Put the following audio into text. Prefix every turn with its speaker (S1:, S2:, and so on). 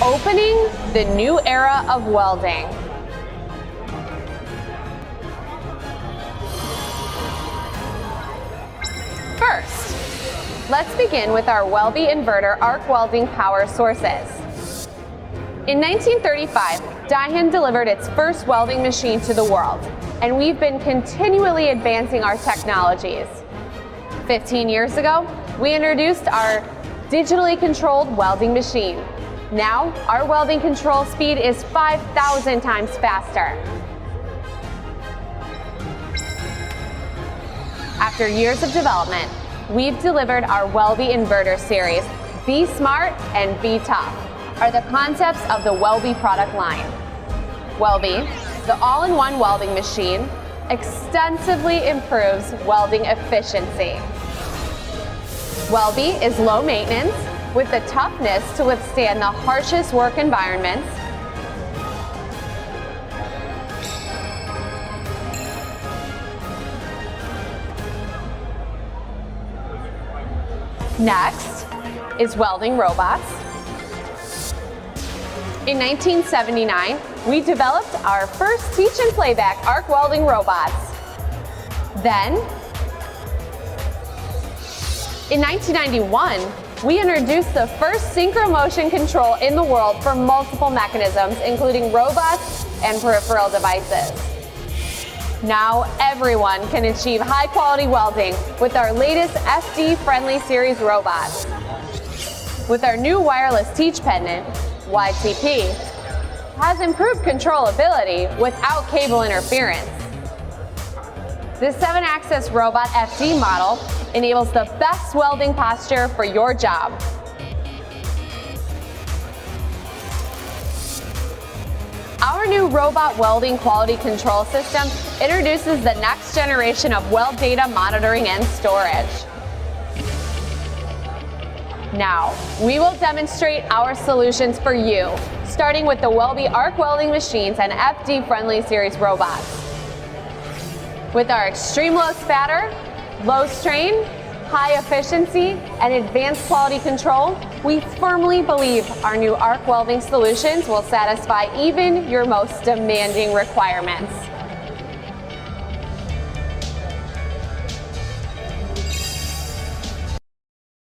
S1: opening the new era of welding. First, let's begin with our Welbee inverter arc welding power sources. In 1935, Daihen delivered its first welding machine to the world, and we've been continually advancing our technologies. 15 years ago, we introduced our digitally controlled welding machine. Now, our welding control speed is 5,000 times faster. After years of development, we've delivered our Welbee inverter series. Be Smart and Be Tough are the concepts of the Welbee product line. Welbee, the all-in-one welding machine, extensively improves welding efficiency. Welbee is low maintenance with the toughness to withstand the harshest work environments. Next is welding robots. In 1979, we developed our first teach and playback arc welding robots. Then, in 1991, we introduced the first synchro motion control in the world for multiple mechanisms, including robots and peripheral devices. Now everyone can achieve high-quality welding with our latest FD-friendly series robots. With our new wireless teach pendant, YTP, has improved controllability without cable interference. This 7-axis robot FD model enables the best welding posture for your job. Our new robot welding quality control system introduces the next generation of weld data monitoring and storage. Now, we will demonstrate our solutions for you, starting with the Welbee arc welding machines and FD-friendly series robots. With our extreme low spatter, low strain, high efficiency, and advanced quality control, we firmly believe our new arc welding solutions will satisfy even your most demanding requirements.